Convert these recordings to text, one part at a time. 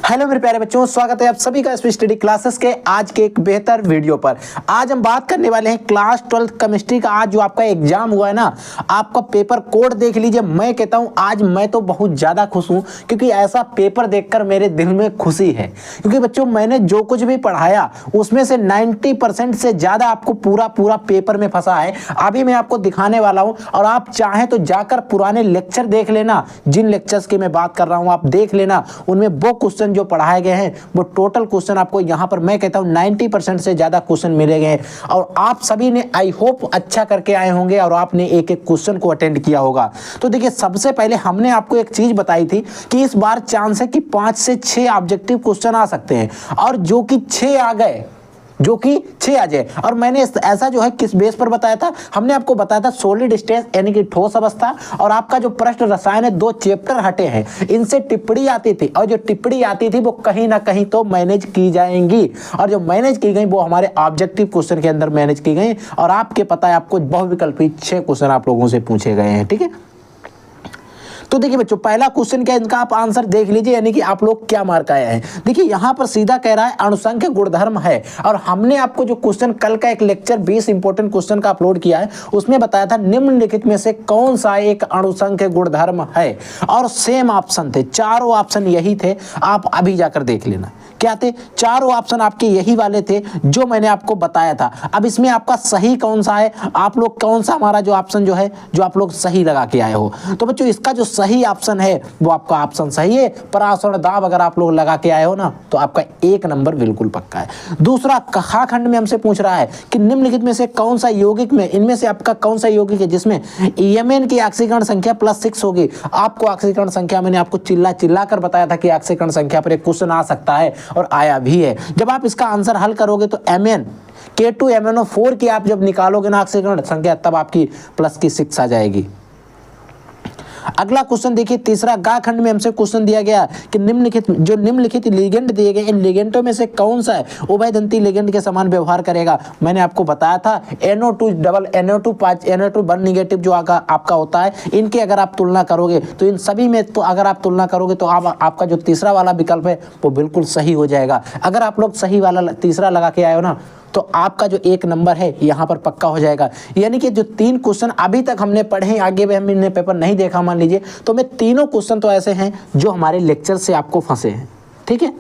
Hello मेरे प्यारे बच्चों, स्वागत है आप सभी का एसपी स्टडी क्लासेस के आज के एक बेहतर वीडियो पर। आज हम बात करने वाले हैं क्लास 12 केमिस्ट्री का। आज जो आपका एग्जाम हुआ है ना, आपका पेपर कोड देख लीजिए। मैं कहता हूं आज मैं तो बहुत ज्यादा खुश हूं, क्योंकि ऐसा पेपर देखकर मेरे दिल में खुशी है। क्योंकि बच्चों मैंने जो कुछ भी पढ़ाया उसमें से 90% से ज्यादा आपको पूरा पेपर में फंसा है। अभी मैं आपको दिखाने वाला हूं और आप चाहें तो जाकर पुराने लेक्चर देख लेना। जिन लेक्चर्स की मैं बात कर रहा हूं आप देख लेना, उनमें वो क्वेश्चन जो पढ़ाए गए हैं वो टोटल क्वेश्चन आपको यहां पर मैं कहता हूं 90% से ज्यादा क्वेश्चन मिले गए। और आप सभी ने आई होप अच्छा करके आए होंगे और आपने एक एक क्वेश्चन को अटेंड किया होगा। तो देखिए, सबसे पहले हमने आपको एक चीज बताई थी कि इस बार चांस है कि 5 से 6 ऑब्जेक्टिव क्वेश्चन आ सकते हैं, और जो कि 6 आ गए, जो कि 6 आ जाए। और मैंने ऐसा जो है किस बेस पर बताया था, हमने आपको बताया था सॉलिड स्टेट यानी कि ठोस अवस्था, और आपका जो प्रश्न रसायन है 2 चैप्टर हटे हैं, इनसे टिप्पणी आती थी, और जो टिप्पणी आती थी वो कहीं ना कहीं तो मैनेज की जाएंगी, और जो मैनेज की गई वो हमारे ऑब्जेक्टिव क्वेश्चन के अंदर मैनेज की गई। और आपके पता है आपको बहुविकल्पी 6 क्वेश्चन आप लोगों से पूछे गए हैं। ठीक है, तो देखिए बच्चों, पहला क्वेश्चन क्या है, इनका आप आंसर देख लीजिए, यानी कि आप लोग क्या मार्क आए हैं। देखिए यहां पर सीधा कह रहा है अणुसंख्य गुणधर्म है, और हमने आपको जो क्वेश्चन कल का एक लेक्चर 20 इंपॉर्टेंट क्वेश्चन का अपलोड किया है उसमें बताया था निम्नलिखित में से कौन सा एक अणुसंख्य गुणधर्म है, और सेम ऑप्शन थे, चारों ऑप्शन यही थे। आप अभी जाकर देख लेना क्या थे, चारों ऑप्शन आपके यही वाले थे जो मैंने आपको बताया था। अब इसमें आपका सही कौन सा है, आप लोग कौन सा हमारा जो ऑप्शन जो है जो आप लोग सही लगा के आए हो। तो बच्चों इसका जो सही ऑप्शन है वो आपका ऑप्शन सही है, परासरण दाब अगर आप लोग लगा के आए हो ना तो आपका 1 नंबर बिल्कुल पक्का है। दूसरा खा खंड में हमसे पूछ रहा है कि निम्नलिखित में से कौन सा यौगिक में, इनमें से आपका कौन सा यौगिक है जिसमें Mn की ऑक्सीकरण संख्या +6 होगी। आपको ऑक्सीकरण संख्या मैंने आपको चिल्ला कर बताया था कि ऑक्सीकरण संख्या पर एक क्वेश्चन आ सकता है, और आया भी है। जब आप इसका आंसर हल करोगे तो Mn K2MnO4 की आप जब निकालोगे ना ऑक्सीकरण संख्या, तब आपकी +6 आ जाएगी। अगला क्वेश्चन देखिए, तीसरा गा खंड में हमसे क्वेश्चन दिया गया कि निम्नलिखित लिगेंड दिए गए, इन लिगेंडों में से कौन सा है उभयदंती लिगेंड के समान व्यवहार करेगा। मैंने आपको बताया था NO2 double NO2 NO2 1 negative जो आपका होता है, इनके अगर आप तुलना करोगे तो इन सभी में तो अगर आप तुलना करोगे तो आपका जो तीसरा वाला विकल्प है वो बिल्कुल सही हो जाएगा। अगर आप लोग सही वाला तीसरा लगा के आए हो ना तो आपका जो 1 नंबर है यहाँ पर पक्का हो जाएगा। यानी कि जो 3 क्वेश्चन अभी तक हमने पढ़े हैं, आगे भी हमने पेपर नहीं देखा मान लीजिए, तो मैं तीनों क्वेश्चन तो ऐसे हैं जो हमारे लेक्चर से आपको फंसे हैं। ठीक है,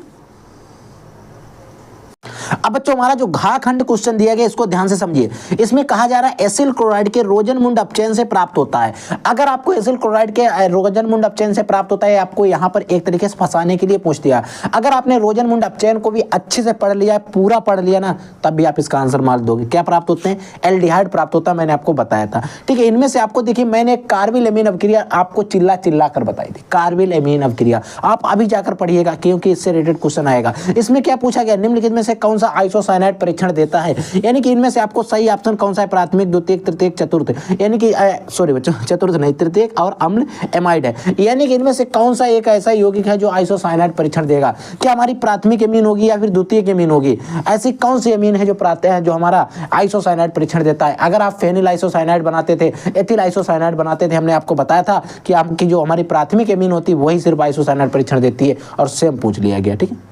अब बच्चों हमारा जो घा खंड क्वेश्चन दिया गया इसको ध्यान से समझिए। इसमें कहा जा रहा है एसिल क्लोराइड के रोजनमुंड अपचयन से प्राप्त होता है। अगर आपको एसिल क्लोराइड के रोजनमुंड अपचयन से प्राप्त होता है, आपको यहाँ पर एक तरीके से फंसाने के लिए पूछ दिया। अगर आपने रोजनमुंड अपचयन को भी अच्छे से पढ़ लिया, पूरा पढ़ लिया ना, तब भी आप इसका आंसर मार दोगे। क्या प्राप्त होते हैं, एल्डिहाइड प्राप्त होता है, मैंने आपको बताया था। ठीक है, इनमें से आपको देखिए मैंने कार्बिल एमीन अवक्रिया आपको चिल्ला कर बताई थी, कार्बिल एमीन अवक्रिया आप अभी जाकर पढ़िएगा क्योंकि इससे रिलेटेड क्वेश्चन आएगा। इसमें क्या पूछा गया, निम्नलिखित में से कौन सा आइसोसाइनाइड परीक्षण देता है, यानी कि इनमें से आपको सही ऑप्शन कौन सा है, प्राथमिक द्वितीयक तृतीयक चतुर्थ, यानी कि सॉरी बच्चों चतुर्थ नहीं, तृतीयक और अम्ल एमाइड है। यानी कि इनमें से कौन सा एक ऐसा यौगिक है जो आइसोसाइनाइड परीक्षण देगा। क्या हमारी प्राथमिक एमीन होगी या फिर द्वितीयक एमीन होगी, ऐसी कौन सी एमीन है जो हमारा आइसोसाइनाइड परीक्षण देता है। अगर आप फेनिल आइसोसाइनाइड बनाते थे, एथिल आइसोसाइनाइड बनाते थे, हमने आपको बताया था कि आपकी जो हमारी प्राथमिक एमीन होती है वही सिर्फ आइसोसाइनाइड परीक्षण देती है, और सेम पूछ लिया गया। ठीक है,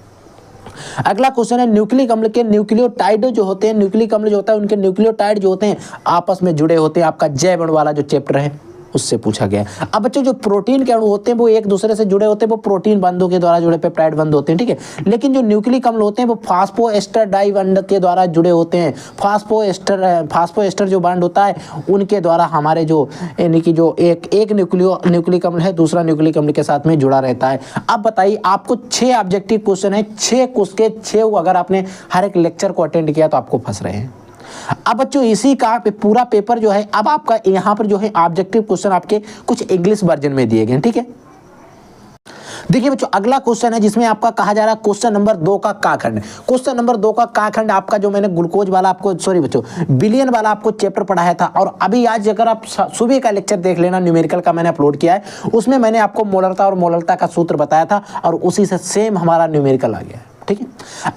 अगला क्वेश्चन है न्यूक्लिक अम्ल के न्यूक्लियोटाइड जो होते हैं, न्यूक्लिक अम्ल जो होता है उनके न्यूक्लियोटाइड जो होते हैं आपस में जुड़े होते हैं। आपका जैव अणु वाला जो चैप्टर है उससे पूछा गया। अब बच्चों जो प्रोटीन के अणु होते हैं वो एक दूसरे से जुड़े होते हैं, वो प्रोटीन बंधों के द्वारा जुड़े पेप्टाइड बंध होते हैं। ठीक है, लेकिन जो न्यूक्लिक अम्ल होते हैं वो फास्फोएस्टर डाई बंध के द्वारा जुड़े होते हैं। फास्फोएस्टर जो बंध होता है उनके द्वारा हमारे जो यानी कि जो एक न्यूक्लिक अम्ल है दूसरा न्यूक्लिक अम्ल के साथ में जुड़ा रहता है। अब बताइए, आपको 6 ऑब्जेक्टिव क्वेश्चन है, 6 के 6 अगर आपने हर एक लेक्चर को अटेंड किया तो आपको फंस रहे हैं। अब बच्चों इसी का पूरा पेपर जो है, अब आपका यहाँ पर जो है ऑब्जेक्टिव क्वेश्चन आपके कुछ इंग्लिश वर्जन में दिए गए। ठीक है, देखिए बच्चों अगला क्वेश्चन है जिसमें आपका कहा जा रहा है क्वेश्चन नंबर 2 का का खंड। क्वेश्चन नंबर 2 का का खंड आपका जो मैंने ग्लूकोज वाला आपको सॉरी बच्चों बिलियन वाला आपको चैप्टर पढ़ाया था, और अभी आज अगर आप सुबह का लेक्चर देख लेना, न्यूमेरिकल का मैंने अपलोड किया है, उसमें मैंने आपको मोलरता और मोलरता का सूत्र बताया था, और उसी से सेम हमारा न्यूमेरिकल आ गया है। ठीक है।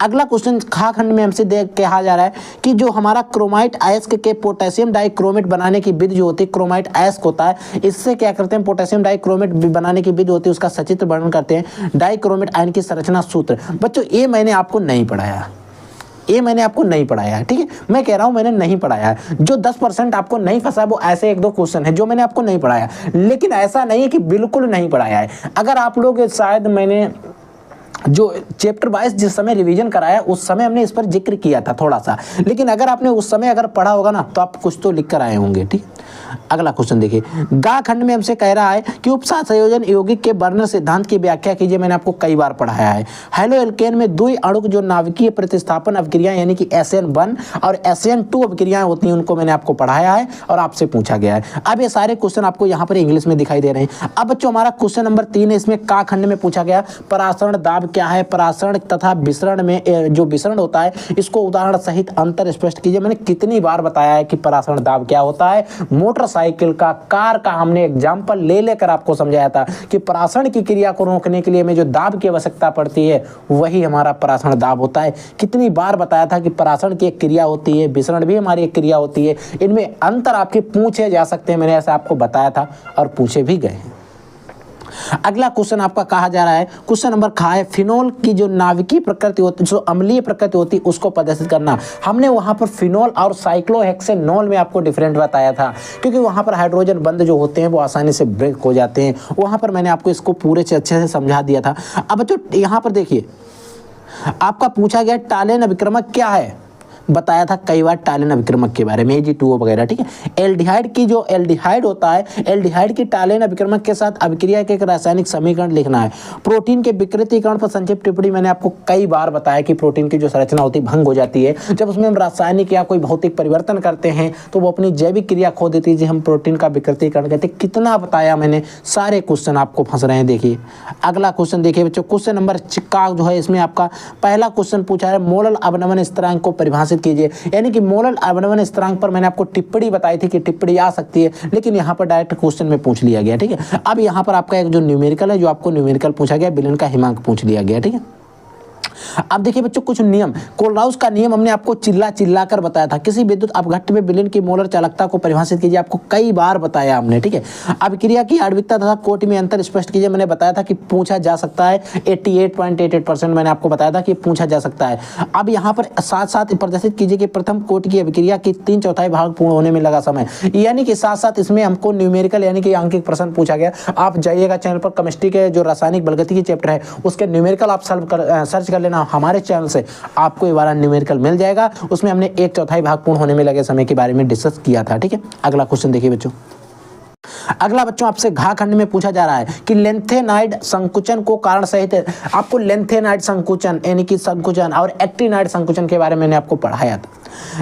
अगला क्वेश्चन खा खंड में हमसे कहा जा रहा है कि जो हमारा क्रोमाइट अयस्क के पोटेशियम डाइक्रोमेट बनाने की विधि जो होती है, क्रोमाइट अयस्क होता है, इससे क्या करते हैं, पोटेशियम डाइक्रोमेट बनाने की विधि होती है, उसका सचित्र वर्णन करते हैं, डाइक्रोमेट आयन की संरचना सूत्र। बच्चों ये मैंने आपको नहीं पढ़ाया, ये मैंने आपको नहीं पढ़ाया है, ठीक है। मैं कह रहा हूं मैंने नहीं पढ़ाया है। जो 10% आपको नहीं फंसा वो ऐसे 1-2 क्वेश्चन है जो मैंने आपको नहीं पढ़ाया, लेकिन ऐसा नहीं है कि बिल्कुल नहीं पढ़ाया है। अगर आप लोग शायद मैंने जो चैप्टर वाइज जिस समय रिवीजन कराया उस समय हमने इस पर जिक्र किया था थोड़ा सा, लेकिन अगर आपने उस समय अगर पढ़ा होगा ना तो आप कुछ तो लिख कर आए होंगे, ठीक। अगला क्वेश्चन देखिए, गा खंड में हमसे कह रहा है कि उपसात संयोजन यौगिक के वर्णन सिद्धांत की व्याख्या कीजिए। मैंने आपको कई बार पढ़ाया है। हेलो एल्केन में द्वि अणु जो नाभिकीय प्रतिस्थापन अभिक्रिया यानी कि SN1 और SN2 अभिक्रियाएं होती हैं उनको मैंने आपको पढ़ाया है और आपसे पूछा गया है। अब ये सारे क्वेश्चन आपको यहाँ पर इंग्लिश में दिखाई दे रहे हैं। अब बच्चों हमारा क्वेश्चन नंबर 3 है, इसमें का खंड में पूछा गया परासरण दाब क्या है, परासरण तथा विसरण में जो विसरण होता है इसको उदाहरण सहित अंतर स्पष्ट कीजिए। मैंने कितनी बार बताया है कि परासरण दाब क्या होता है। मोटरसाइकिल का, कार का हमने एग्जाम्पल ले लेकर आपको समझाया था कि परासरण की क्रिया को रोकने के लिए हमें जो दाब की आवश्यकता पड़ती है वही हमारा परासरण दाब होता है। कितनी बार बताया था कि परासरण की एक क्रिया होती है, विसरण भी हमारी एक क्रिया होती है, इनमें अंतर आपके पूछे जा सकते हैं। मैंने ऐसा आपको बताया था और पूछे भी गए हैं। अगला क्वेश्चन आपका कहा जा रहा है, क्वेश्चन नंबर खा है, फिनोल की जो नाभिकीय प्रकृति होती है, जो अम्लीय प्रकृति होती है उसको प्रदर्शित करना। हमने वहां पर फिनोल और साइक्लोहेक्सेनॉल में आपको डिफरेंट बताया था, क्योंकि वहां पर हाइड्रोजन बंध जो होते हैं वो आसानी से ब्रेक हो जाते हैं। वहां पर मैंने आपको इसको पूरे से अच्छे से समझा दिया था। अब बच्चों यहाँ पर देखिए, आपका पूछा गया टालेन अभिक्रमक क्या है, बताया था कई बार टालेन अभिक्रमक के बारे में, AG2O वगैरह, ठीक है। एल्डिहाइड की जो एल्डिहाइड होता है, एल्डिहाइड की टालेन अभिक्रमक के साथ अभिक्रिया के एक रासायनिक समीकरण लिखना है। प्रोटीन के विकृतीकरण पर संक्षिप्त टिप्पणी मैंने आपको कई बार बताया कि प्रोटीन की जो संरचना होती है भंग हो जाती है जब उसमें हम रासायनिक या कोई भौतिक परिवर्तन करते हैं तो वो अपनी जैविक क्रिया खो देती है, जिसे हम प्रोटीन का विकृतीकरण कहते हैं। कितना बताया मैंने, सारे क्वेश्चन आपको फंस रहे हैं। देखिए अगला क्वेश्चन देखिए बच्चों, क्वेश्चन नंबर का जो है इसमें आपका पहला क्वेश्चन पूछा है, मोलल अवनमन स्थिरांक को परिभाषित कीजिए। यानी कि मोलल अवनमन स्थिरांक पर मैंने आपको टिप्पणी बताई थी कि टिप्पणी आ सकती है, लेकिन यहाँ पर डायरेक्ट क्वेश्चन में पूछ लिया गया, ठीक है। अब यहाँ पर आपका एक जो न्यूमेरिकल है, जो आपको न्यूमेरिकल पूछा गया, विलेन का हिमांक पूछ लिया गया, ठीक है। अब देखिए बच्चों कुछ नियम, कोलराउस का नियम हमने आपको चिल्ला कर बताया था। किसी विद्युत अपघट्ट में विलेन की मोलर चालकता को परिभाषित कीजिए, आपको कई बार बताया हमने, ठीक है। अभिक्रिया की आणविकता तथा कोटि में अंतर स्पष्ट कीजिए, मैंने बताया था कि पूछा जा सकता है। 88.88% मैंने आपको बताया था कि पूछा जा सकता है। अब यहाँ पर साथ साथ प्रदर्शित कीजिए कि प्रथम कोटि की अभिक्रिया की 3/4 भाग पूर्ण होने में लगा समय, यानी कि साथ साथ इसमें हमको न्यूमेरिकल यानी कि अंकित प्रश्न पूछा गया। आप जाइएगा चैनल पर, केमिस्ट्री के जो रासायनिक बलगति चैप्टर है उसके न्यूमेरिकल आप सर्च कर लेना, हमारे चैनल से आपको ये वाला न्यूमेरिकल मिल जाएगा। उसमें हमने 1/4 भाग पूर्ण होने में लगे समय के बारे में डिस्कस किया था, ठीक है। अगला क्वेश्चन देखिए बच्चों, अगला बच्चों आपसे घा खंड में पूछा जा रहा है कि लेंथेनाइड संकुचन को कारण सहित, आपको लेंथेनाइड संकुचन यानी कि संकुचन और एक्टिनाइड संकुचन के बारे में मैंने आपको पढ़ाया था।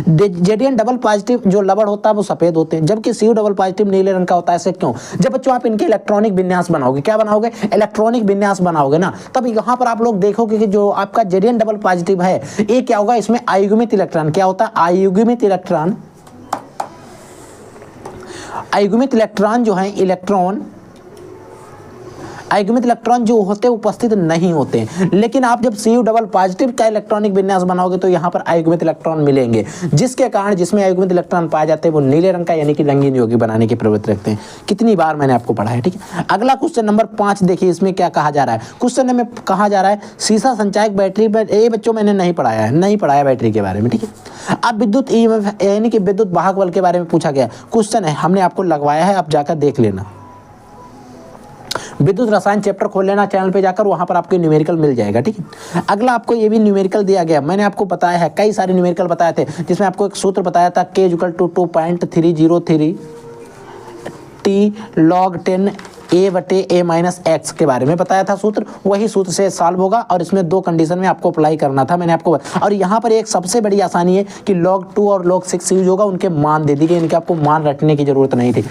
जेडियन डबल पॉजिटिव जो लवण होता है वो सफेद होते हैं, जबकि सीयू डबल पॉजिटिव नीले रंग का होता है। ऐसे क्यों? जब बच्चों आप इनके इलेक्ट्रॉनिक विन्यास बनाओगे, क्या बनाओगे? इलेक्ट्रॉनिक विन्यास बनाओगे ना, तब यहाँ पर आप लोग देखोगे कि जो आपका जेडियन डबल पॉजिटिव है ये क्या होगा, इसमें आयुग्मित इलेक्ट्रॉन, क्या होता है? आयुग्मित इलेक्ट्रॉन, आयुग्मित इलेक्ट्रॉन जो है, आयुग्मित इलेक्ट्रॉन जो होते हैं उपस्थित नहीं होते हैं। लेकिन आप जब Cu डबल पॉजिटिव का इलेक्ट्रॉनिक विन्यास बनाओगे तो यहाँ पर आयुग्मित इलेक्ट्रॉन मिलेंगे, जिसके कारण जिसमें आयुग्मित इलेक्ट्रॉन पाए जाते हैं वो नीले रंग का यानी कि रंगीन यौगिक बनाने की प्रवृत्ति रखते हैं। कितनी बार मैंने आपको पढ़ा है, ठीक है। अगला क्वेश्चन नंबर 5 देखिए, इसमें क्या कहा जा रहा है। क्वेश्चन में कहा जा रहा है सीसा संचायक बैटरी पर, ये बच्चों मैंने नहीं पढ़ाया है, नहीं पढ़ाया बैटरी के बारे में, ठीक है। अब विद्युत EMF यानी कि विद्युत वाहक बल के बारे में पूछा गया क्वेश्चन है, हमने आपको लगवाया है, आप जाकर देख लेना। विद्युत रसायन चैप्टर खोल लेना चैनल पे जाकर, वहां पर आपको न्यूमेरिकल मिल जाएगा, ठीक है। अगला आपको ये भी न्यूमेरिकल दिया गया, मैंने आपको बताया है, कई सारे न्यूमेरिकल बताए थे, जिसमें आपको एक सूत्र बताया था K = 2.303 T log 10 A/A-X के बारे में बताया था सूत्र। वही सूत्र से सॉल्व होगा और इसमें 2 कंडीशन में आपको अप्लाई करना था, मैंने आपको। और यहाँ पर एक सबसे बड़ी आसानी है कि log 2 और log 6 यूज होगा, उनके मान दे दी गई, इनके आपको मान रटने की जरूरत नहीं थी।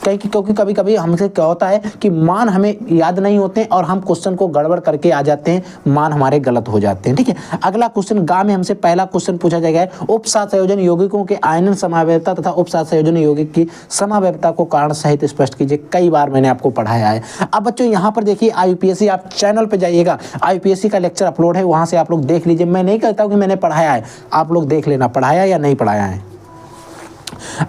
क्योंकि कभी कभी हमसे क्या होता है कि मान हमें याद नहीं होते और हम क्वेश्चन को गड़बड़ करके आ जाते हैं, मान हमारे गलत हो जाते हैं। ठीक है, अगला क्वेश्चन गा में हमसे पहला क्वेश्चन पूछा जाएगा, उपसात संयोजन यौगिकों के आयनन समावयवता तथा उपसात संयोजन यौगिक की समावयवता को कारण सहित स्पष्ट कीजिए। कई बार मैंने आपको पढ़ाया है। अब बच्चों यहाँ पर देखिए IUPAC, आप चैनल पे जाइएगा, IUPAC का लेक्चर अपलोड है, वहां से आप लोग देख लीजिए। मैं नहीं कहता हूँ कि मैंने पढ़ाया है, आप लोग देख लेना पढ़ाया या नहीं पढ़ाया है।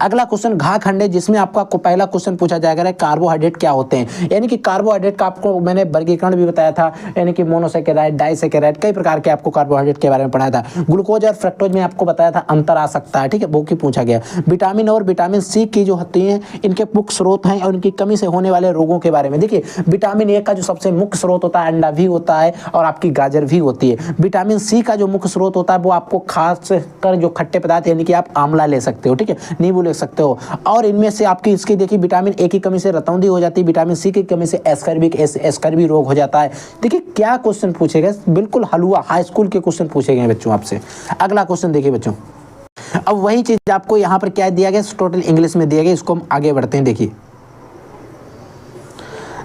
अगला क्वेश्चन घा खंड है, जिसमें आपको पहला क्वेश्चन पूछा जाएगा कार्बोहाइड्रेट क्या होते हैं। यानी कि कार्बोहाइड्रेट का आपको मैंने वर्गीकरण भी बताया था, यानी कि मोनोसेकेराइड, डाइसेकेराइड, कई प्रकार के आपको कार्बोहाइड्रेट के बारे में पढ़ाया था। ग्लूकोज और फ्रक्टोज में आपको बताया था अंतर आ सकता है। ठीक है, वो की पूछा गया। विटामिन और विटामिन सी की जो होती हैं, इनके मुख्य स्रोत हैं और इनकी कमी से होने वाले रोगों के बारे में। देखिए, विटामिन ए का जो सबसे मुख्य स्रोत होता है अंडा भी होता है और आपकी गाजर भी होती है। विटामिन सी का जो मुख्य स्रोत होता है वो आपको खास कर जो खट्टे पदार्थ, यानी कि आप आंवला ले सकते हो, ठीक है, नींबू ले सकते हो। और इनमें से आपकी इसकी देखिए विटामिन ए की कमी से रतौंधी हो जाती है, विटामिन सी की कमी से एस्कर्बिक रोग हो जाता है। देखिए क्या क्वेश्चन पूछे गए, बिल्कुल हलवा हाई स्कूल के क्वेश्चन पूछे गए बच्चों आपसे। अगला क्वेश्चन देखिए बच्चों, अब वही चीज आपको यहाँ पर क्या दिया गया, टोटल इंग्लिश में दिया गया। इसको हम आगे बढ़ते हैं।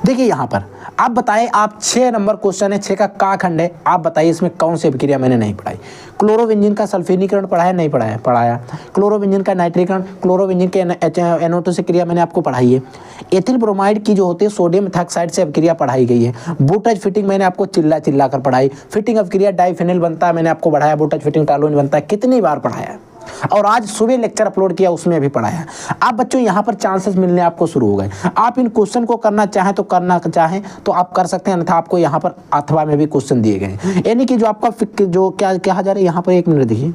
देखिए यहाँ पर आप बताइए, आप 6 नंबर क्वेश्चन है, 6 का खंड है। आप बताइए इसमें कौन सी अभिक्रिया मैंने नहीं पढ़ाई। क्लोरोबेंजीन का सल्फेनीकरण पढ़ाया नहीं पढ़ाया? पढ़ाया। क्लोरोबेंजीन का नाइट्रीकरण, क्लोरोबेंजीन के NO2 से क्रिया मैंने आपको पढ़ाई है। एथिल ब्रोमाइड की जो होती है सोडियम मेथॉक्साइड से अभिक्रिया पढ़ाई गई है। बूटज फिटिंग मैंने आपको चिल्ला कर पढ़ाई। फिटिंग अभिक्रिया डाइफेनिल बनता है, मैंने आपको पढ़ाया। बूटज फिटिंग टालोन बनता है, कितनी बार पढ़ाया। और आज सुबह लेक्चर अपलोड किया, उसमें भी पढ़ाया। आप बच्चों यहाँ पर चांसेस मिलने आपको शुरू हो गए। आप इन क्वेश्चन को करना चाहें तो आप कर सकते हैं, अन्यथा आपको यहाँ पर अथवा में भी क्वेश्चन दिए गए। यानी कि जो आपका जो क्या कहा जा रहा है यहाँ पर, एक मिनट देखिए,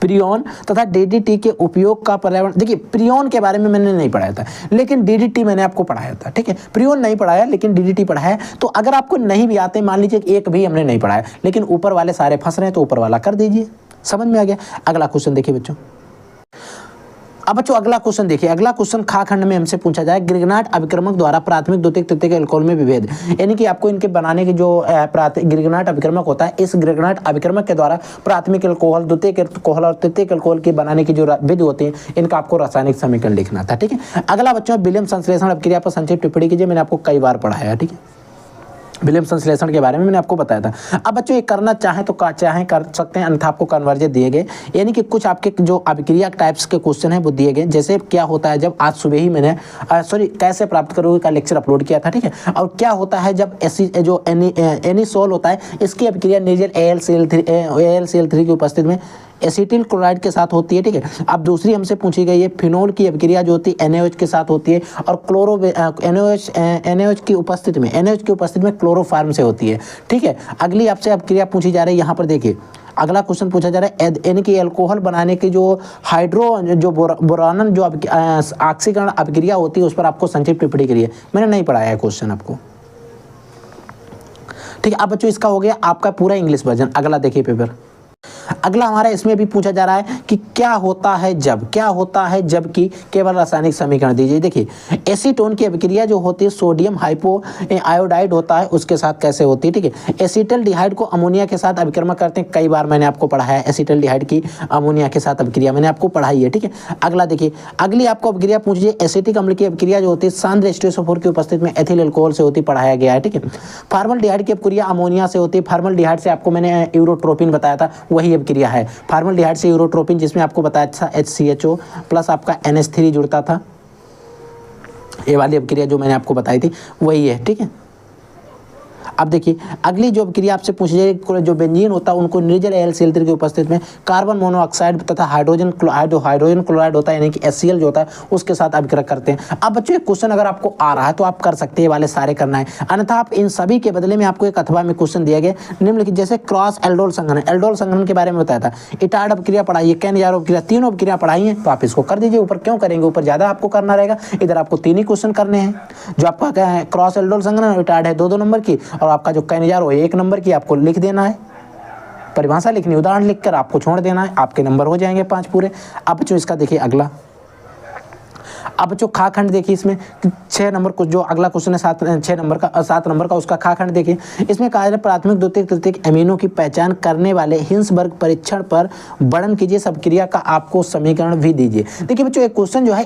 प्रियोन तथा DDT के उपयोग का पर्यावरण। देखिए प्रियोन के बारे में मैंने नहीं पढ़ाया था, लेकिन DDT मैंने आपको पढ़ाया था। ठीक है, प्रियोन नहीं पढ़ाया लेकिन DDT पढ़ाया। तो अगर आपको नहीं भी आते, मान लीजिए एक भी हमने नहीं पढ़ाया, लेकिन ऊपर वाले सारे फंस रहे हैं, तो ऊपर वाला कर दीजिए। समझ में आ गया। अगला क्वेश्चन देखिए बच्चों। अब बच्चों अगला क्वेश्चन देखिए। अगला क्वेश्चन खा खंड में हमसे पूछा जाए, गिरगनाट अभिक्रमक द्वारा प्राथमिक द्वितीयक तृतीयक अल्कोहल में विभेद। यानी कि आपको इनके बनाने के जो गिरगनाट अभिक्रमक होता है, इस गिरगनाट अभिक्रमक के द्वारा प्राथमिक अल्कोहल, द्वितीयक अल्कोहल और तृतीयक अल्कोहल की बनाने की जो विधि होती है, इनका आपको रासायनिक समीकरण लिखना था। ठीक है, अगला बच्चों विलियम संश्लेषण अभिक्रिया पर संक्षिप्त टिप्पणी कीजिए। मैंने आपको कई बार पढ़ाया। ठीक है, विलियम संश्लेषण के बारे में मैंने आपको बताया था। अब बच्चों ये करना चाहें तो कर सकते हैं, अन्यथा आपको कन्वर्जन दिए गए। यानी कि कुछ आपके जो अभिक्रिया टाइप्स के क्वेश्चन हैं वो दिए गए। जैसे क्या होता है जब आज सुबह ही मैंने कैसे प्राप्त करोगे का लेक्चर अपलोड किया था। ठीक है, और क्या होता है जब जो एनिसोल होता है, इसकी अभिक्रिया निर्जल AlCl3 की उपस्थिति में एसिटिल क्लोराइड के साथ होती है। ठीक है, अब दूसरी हमसे पूछी गई है, फिनोल की अभिक्रिया जो होती है NaOH के साथ होती है, और NaOH की उपस्थिति में क्लोरोफार्म से होती है। ठीक है, अगली आपसे अभिक्रिया पूछी जा रही है। यहाँ पर देखिए अगला क्वेश्चन पूछा जा रहा है, यानी कि अल्कोहल बनाने की जो बोरानन जो ऑक्सीकरण अभिक्रिया होती है, उस पर आपको संक्षिप्त टिप्पणी करिए। मैंने नहीं पढ़ाया है क्वेश्चन आपको। ठीक है, अब बच्चों इसका हो गया आपका पूरा इंग्लिश वर्जन। अगला देखिए पेपर। अगला हमारा इसमें भी पूछा जा रहा है कि क्या होता है जबकि केवल रासायनिक समीकरण दीजिए। देखिए एसीटोन की अभिक्रिया जो होती है सोडियम हाइपो आयोडाइड होता है, उसके साथ कैसे होती है। ठीक है, एसिटल्डिहाइड को अमोनिया के साथ अभिक्रमक करते हैं। कई बार मैंने आपको पढ़ाया है एसिटल्डिहाइड की अमोनिया के साथ अभिक्रिया, मैंने आपको पढ़ाई है। ठीक है, अगला देखिए, अगली आपको अभिक्रिया पूछिए एसिटिक अम्ल की अभिक्रिया जो होती है सांद्र H2SO4 की उपस्थिति में एथिल अल्कोहल से होती, पढ़ाया गया है। ठीक है, फार्मल्डिहाइड की अभिक्रिया अमोनिया से होती है। फार्मल्डिहाइड से आपको मैंने यूरोट्रोपिन बताया था, वही अभिक्रिया है। फार्मल्डिहाइड से यूरोट्रोपिन, जिसमें आपको बताया था HCHO प्लस आपका NH3 जुड़ता था। ये वाली अभिक्रिया जो मैंने आपको बताई थी वही है। ठीक है, अब देखिए अगली जो अभिक्रिया आपसे पूछी जाएगी, जो बेंजीन होता है उनको निर्जल AlCl3 की उपस्थिति में कार्बन मोनोऑक्साइड तथा हाइड्रोजन क्लोराइड होता है, यानी कि HCl जो होता है उसके साथ अभिक्रम करते हैं। अब बच्चों एक क्वेश्चन अगर आपको आ रहा है तो आप कर सकते हैं, वाले सारे करना है, अन्यथा आप इन सभी के बदले में आपको एक अथवा में क्वेश्चन दिया गया निम्नलिखित, जैसे क्रॉस एल्डोल संघनन, एल्डोल संघनन के बारे में बताया था। इटार्ड अभिक्रिया पढ़ाई है, कैन-यारो अभिक्रिया, तीनों अभिक्रिया पढ़ाई है, तो आप इसको कर दीजिए। ऊपर क्यों करेंगे, ऊपर ज्यादा आपको करना रहेगा, इधर आपको 3 ही क्वेश्चन करने हैं। जो आपका क्या है क्रॉस एल्डोल संघनन इटार्ड है 2-2 नंबर की, और आपका जो कैन-यारो 1 नंबर की आपको लिख देना है, परिभाषा लिखनी, उदाहरण लिखकर आपको छोड़ देना है, आपके नंबर हो जाएंगे 5 पूरे। अब बच्चों इसका देखिए अब बच्चों खा खंड देखिए, इसमें 6 नंबर को जो अगला क्वेश्चन है 7 नंबर का उसका खा खंड देखिए। इसमें कहा है प्राथमिक द्वितीयक तृतीयक अमीनों की पहचान करने वाले हिंसबर्ग परीक्षण पर वर्णन कीजिए, सब क्रिया का आपको समीकरण भी दीजिए। देखिए बच्चों एक क्वेश्चन जो है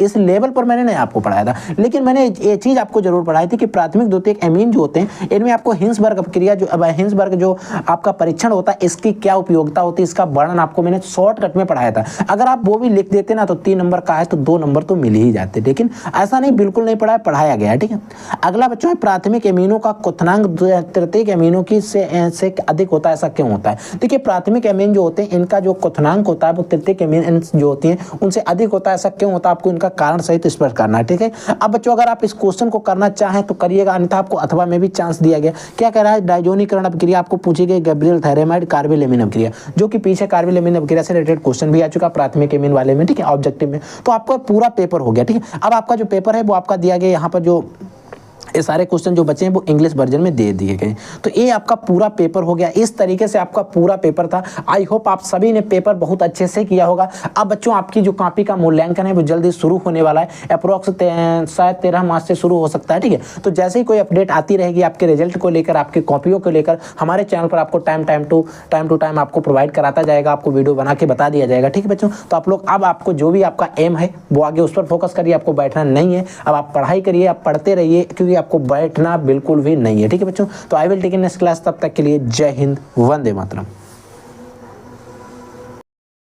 इस लेवल पर मैंने नहीं आपको पढ़ाया था, लेकिन मैंने ये चीज आपको जरूर पढ़ाई थी कि प्राथमिक द्वितीयक अमीन जो होते हैं इनमें आपको हिंसबर्ग अपक्रिया हिंसबर्ग जो आपका परीक्षण होता है इसकी क्या उपयोगिता होती है, इसका वर्णन आपको मैंने शॉर्टकट में पढ़ाया था। अगर आप वो भी लिख देते ना तो 3 नंबर का है तो 2 नंबर तो मिल ही जाते, लेकिन ऐसा नहीं, बिल्कुल नहीं पढ़ाया गया है। ठीक है, अगला बच्चों है प्राथमिक अमीनों का क्वथनांक तृतीयक अमीनों की से अधिक होता है, ऐसा क्यों होता है? देखिए प्राथमिक अमीन जो होते हैं इनका जो क्वथनांक होता है वो तृतीयक अमीन जो होती हैं उनसे अधिक होता है, ऐसा क्यों होता है? आपको इनका कारण सहित स्पष्ट करना है। ठीक है, अब बच्चों अगर आप इस क्वेश्चन को करना चाहें तो करिएगा, अन्यथा आपको अथवा में भी चांस दिया गया। क्या कह रहा है? डायजोनीकरण अपक्रिया आपको पूछी गई, गैब्रियल थायरामाइड कार्बेलेमिन अपक्रिया, जो कि पीछे कार्बेलेमिन अपक्रिया से रिलेटेड क्वेश्चन भी आ चुका प्राथमिक अमीन वाले में। ठीक है, ऑब्जेक्टिव में तो आपका पूरा पेपर हो गया। ठीक है, अब आपका जो पेपर है वो आपका दिया गया, यहाँ पर जो ये सारे क्वेश्चन जो बचे हैं वो इंग्लिश वर्जन में दे दिए गए। तो ये आपका पूरा पेपर हो गया। इस तरीके से आपका पूरा पेपर था। आई होप आप सभी ने पेपर बहुत अच्छे से किया होगा। अब बच्चों आपकी जो कॉपी का मूल्यांकन है वो जल्दी शुरू होने वाला है, अप्रोक्स शायद 13 मार्च से शुरू हो सकता है। ठीक है, तो जैसे ही कोई अपडेट आती रहेगी आपके रिजल्ट को लेकर, आपकी कॉपियों को लेकर, हमारे चैनल पर आपको टाइम टू टाइम आपको प्रोवाइड कराता जाएगा, आपको वीडियो बना के बता दिया जाएगा। ठीक है बच्चों, तो आप लोग अब आपको जो भी आपका एम है वो आगे उस पर फोकस करिए, आपको बैठना नहीं है। अब आप पढ़ाई करिए, आप पढ़ते रहिए, क्योंकि आपको बैठना बिल्कुल भी नहीं है। ठीक है बच्चों, तो I will take in next class. तब तक के लिए जय हिंद, वंदे मातरम।